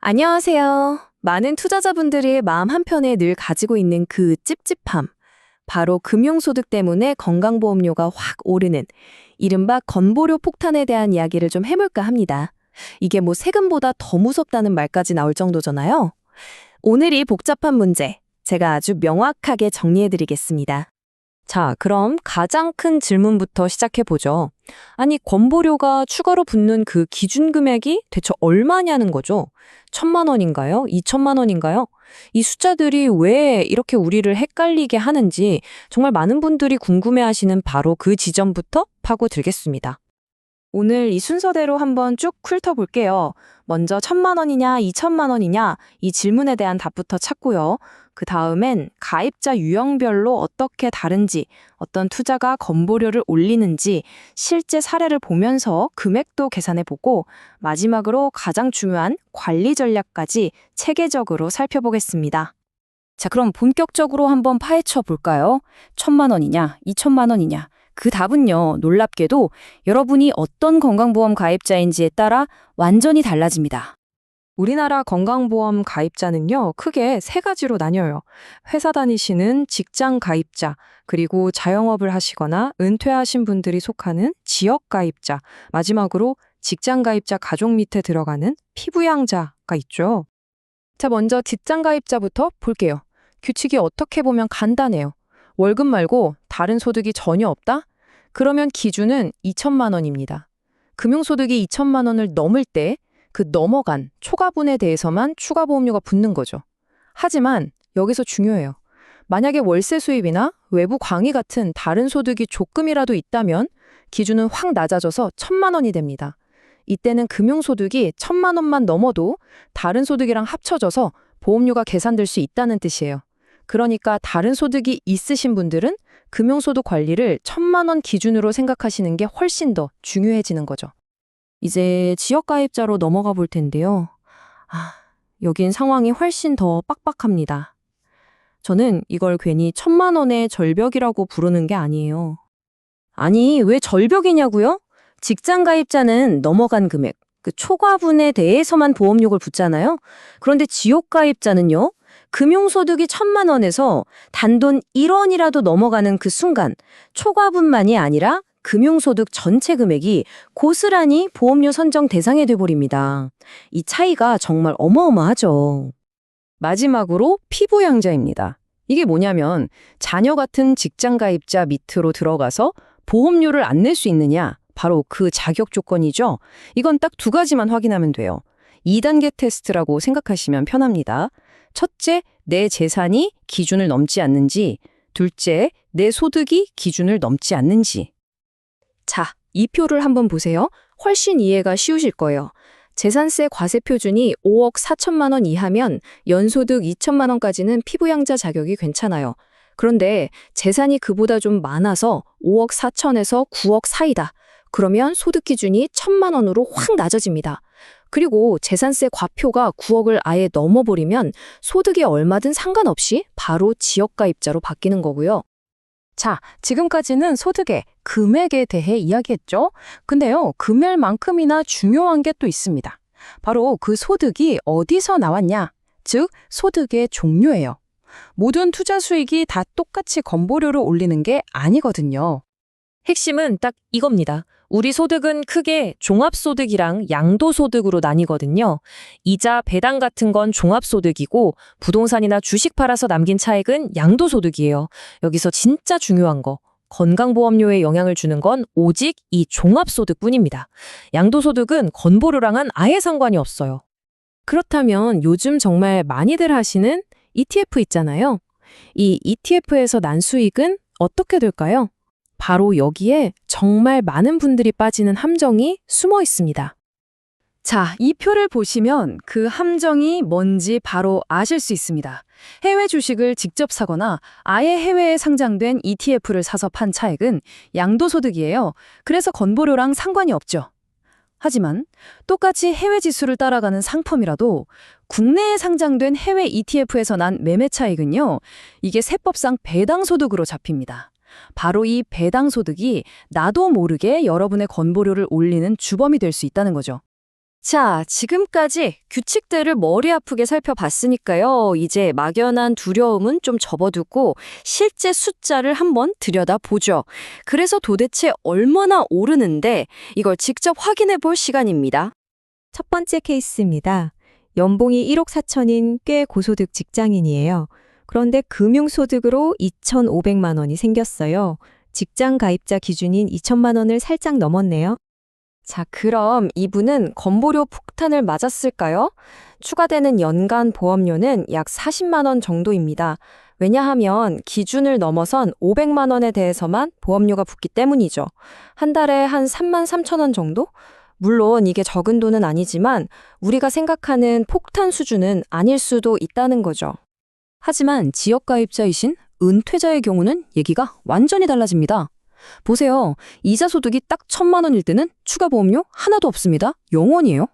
안녕하세요. 많은 투자자분들이 마음 한편에 늘 가지고 있는 그 찝찝함. 바로 금융소득 때문에 건강보험료가 확 오르는 이른바 건보료 폭탄에 대한 이야기를 좀 해볼까 합니다. 이게 뭐 세금보다 더 무섭다는 말까지 나올 정도잖아요. 오늘 이 복잡한 문제, 제가 아주 명확하게 정리해드리겠습니다. 자, 그럼 가장 큰 질문부터 시작해보죠. 아니, 건보료가 추가로 붙는 그 기준 금액이 대체 얼마냐는 거죠? 1,000만 원인가요? 2,000만 원인가요? 이 숫자들이 왜 이렇게 우리를 헷갈리게 하는지 정말 많은 분들이 궁금해하시는 바로 그 지점부터 파고들겠습니다. 오늘 이 순서대로 한번 쭉 훑어볼게요. 먼저 1,000만 원이냐, 2,000만 원이냐 이 질문에 대한 답부터 찾고요. 그 다음엔 가입자 유형별로 어떻게 다른지, 어떤 투자가 건보료를 올리는지 실제 사례를 보면서 금액도 계산해보고 마지막으로 가장 중요한 관리 전략까지 체계적으로 살펴보겠습니다. 자, 그럼 본격적으로 한번 파헤쳐 볼까요? 1,000만 원이냐, 2,000만 원이냐. 그 답은요, 놀랍게도 여러분이 어떤 건강보험 가입자인지에 따라 완전히 달라집니다. 우리나라 건강보험 가입자는요, 크게 세 가지로 나뉘어요. 회사 다니시는 직장 가입자, 그리고 자영업을 하시거나 은퇴하신 분들이 속하는 지역 가입자, 마지막으로 직장 가입자 가족 밑에 들어가는 피부양자가 있죠. 자, 먼저 직장 가입자부터 볼게요. 규칙이 어떻게 보면 간단해요. 월급 말고 다른 소득이 전혀 없다? 그러면 기준은 2,000만 원입니다. 금융소득이 2,000만 원을 넘을 때 그 넘어간 초과분에 대해서만 추가 보험료가 붙는 거죠. 하지만 여기서 중요해요. 만약에 월세 수입이나 외부 광의 같은 다른 소득이 조금이라도 있다면 기준은 확 낮아져서 1,000만 원이 됩니다. 이때는 금융소득이 1,000만 원만 넘어도 다른 소득이랑 합쳐져서 보험료가 계산될 수 있다는 뜻이에요. 그러니까 다른 소득이 있으신 분들은 금융소득 관리를 1,000만 원 기준으로 생각하시는 게 훨씬 더 중요해지는 거죠. 이제 지역가입자로 넘어가 볼 텐데요. 여긴 상황이 훨씬 더 빡빡합니다. 저는 이걸 괜히 1,000만 원의 절벽이라고 부르는 게 아니에요. 아니, 왜 절벽이냐고요? 직장 가입자는 넘어간 금액, 그 초과분에 대해서만 보험료를 붙잖아요. 그런데 지역 가입자는요, 금융소득이 1,000만 원에서 단돈 1원이라도 넘어가는 그 순간 초과분만이 아니라 금융소득 전체 금액이 고스란히 보험료 선정 대상이 돼버립니다. 이 차이가 정말 어마어마하죠. 마지막으로 피부양자입니다. 이게 뭐냐면 자녀 같은 직장 가입자 밑으로 들어가서 보험료를 안 낼 수 있느냐? 바로 그 자격 조건이죠. 이건 딱 두 가지만 확인하면 돼요. 2단계 테스트라고 생각하시면 편합니다. 첫째, 내 재산이 기준을 넘지 않는지. 둘째, 내 소득이 기준을 넘지 않는지. 자, 이 표를 한번 보세요. 훨씬 이해가 쉬우실 거예요. 재산세 과세 표준이 5억 4천만 원 이하면 연소득 2천만 원까지는 피부양자 자격이 괜찮아요. 그런데 재산이 그보다 좀 많아서 5억 4천에서 9억 사이다. 그러면 소득 기준이 1,000만 원으로 확 낮아집니다. 그리고 재산세 과표가 9억을 아예 넘어버리면 소득이 얼마든 상관없이 바로 지역가입자로 바뀌는 거고요. 자, 지금까지는 소득의 금액에 대해 이야기했죠? 근데요, 금액만큼이나 중요한 게 또 있습니다. 바로 그 소득이 어디서 나왔냐? 즉, 소득의 종류예요. 모든 투자 수익이 다 똑같이 건보료를 올리는 게 아니거든요. 핵심은 딱 이겁니다. 우리 소득은 크게 종합소득이랑 양도소득으로 나뉘거든요. 이자, 배당 같은 건 종합소득이고 부동산이나 주식 팔아서 남긴 차익은 양도소득이에요. 여기서 진짜 중요한 거, 건강보험료에 영향을 주는 건 오직 이 종합소득뿐입니다. 양도소득은 건보료랑은 아예 상관이 없어요. 그렇다면 요즘 정말 많이들 하시는 ETF 있잖아요. 이 ETF에서 난 수익은 어떻게 될까요? 바로 여기에 정말 많은 분들이 빠지는 함정이 숨어 있습니다. 자, 이 표를 보시면 그 함정이 뭔지 바로 아실 수 있습니다. 해외 주식을 직접 사거나 아예 해외에 상장된 ETF를 사서 판 차액은 양도소득이에요. 그래서 건보료랑 상관이 없죠. 하지만 똑같이 해외 지수를 따라가는 상품이라도 국내에 상장된 해외 ETF에서 난 매매 차익은요, 이게 세법상 배당소득으로 잡힙니다. 바로 이 배당소득이 나도 모르게 여러분의 건보료를 올리는 주범이 될 수 있다는 거죠. 자, 지금까지 규칙들을 머리 아프게 살펴봤으니까요. 이제 막연한 두려움은 좀 접어두고 실제 숫자를 한번 들여다보죠. 그래서 도대체 얼마나 오르는데 이걸 직접 확인해 볼 시간입니다. 첫 번째 케이스입니다. 연봉이 1억 4천인 꽤 고소득 직장인이에요. 그런데 금융소득으로 2,500만 원이 생겼어요. 직장 가입자 기준인 2천만 원을 살짝 넘었네요. 자, 그럼 이분은 건보료 폭탄을 맞았을까요? 추가되는 연간 보험료는 약 40만 원 정도입니다. 왜냐하면 기준을 넘어선 500만 원에 대해서만 보험료가 붙기 때문이죠. 한 달에 한 3만 3천 원 정도? 물론 이게 적은 돈은 아니지만 우리가 생각하는 폭탄 수준은 아닐 수도 있다는 거죠. 하지만 지역가입자이신 은퇴자의 경우는 얘기가 완전히 달라집니다. 보세요. 이자 소득이 딱 1,000만 원일 때는 추가 보험료 하나도 없습니다. 0원이에요.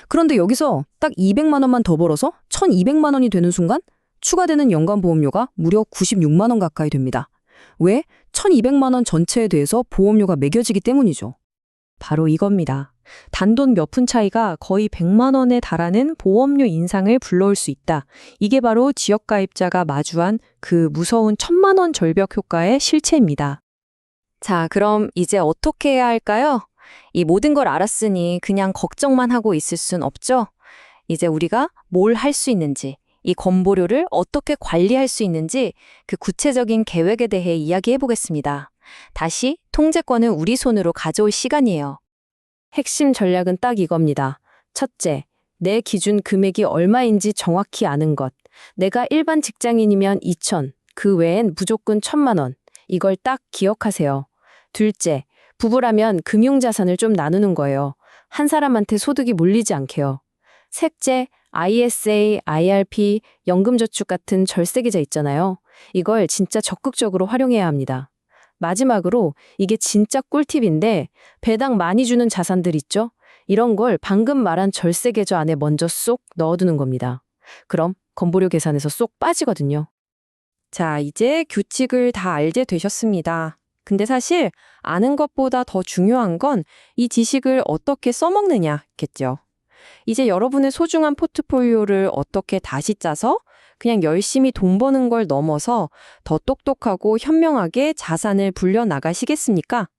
그런데 여기서 딱 200만 원만 더 벌어서 1,200만 원이 되는 순간 추가되는 연간 보험료가 무려 96만 원 가까이 됩니다. 왜? 1,200만 원 전체에 대해서 보험료가 매겨지기 때문이죠. 바로 이겁니다. 단돈 몇 푼 차이가 거의 100만 원에 달하는 보험료 인상을 불러올 수 있다. 이게 바로 지역가입자가 마주한 그 무서운 1,000만 원 절벽 효과의 실체입니다. 자, 그럼 이제 어떻게 해야 할까요? 이 모든 걸 알았으니 그냥 걱정만 하고 있을 순 없죠? 이제 우리가 뭘 할 수 있는지, 이 건보료를 어떻게 관리할 수 있는지 그 구체적인 계획에 대해 이야기해 보겠습니다. 다시 통제권을 우리 손으로 가져올 시간이에요. 핵심 전략은 딱 이겁니다. 첫째, 내 기준 금액이 얼마인지 정확히 아는 것. 내가 일반 직장인이면 2천, 그 외엔 무조건 1,000만 원. 이걸 딱 기억하세요. 둘째, 부부라면 금융자산을 좀 나누는 거예요. 한 사람한테 소득이 몰리지 않게요. 셋째, ISA, IRP, 연금저축 같은 절세계좌 있잖아요. 이걸 진짜 적극적으로 활용해야 합니다. 마지막으로 이게 진짜 꿀팁인데 배당 많이 주는 자산들 있죠? 이런 걸 방금 말한 절세계좌 안에 먼저 쏙 넣어두는 겁니다. 그럼 건보료 계산에서 쏙 빠지거든요. 자, 이제 규칙을 다 알게 되셨습니다. 근데 사실 아는 것보다 더 중요한 건 이 지식을 어떻게 써먹느냐겠죠. 이제 여러분의 소중한 포트폴리오를 어떻게 다시 짜서 그냥 열심히 돈 버는 걸 넘어서 더 똑똑하고 현명하게 자산을 불려 나가시겠습니까?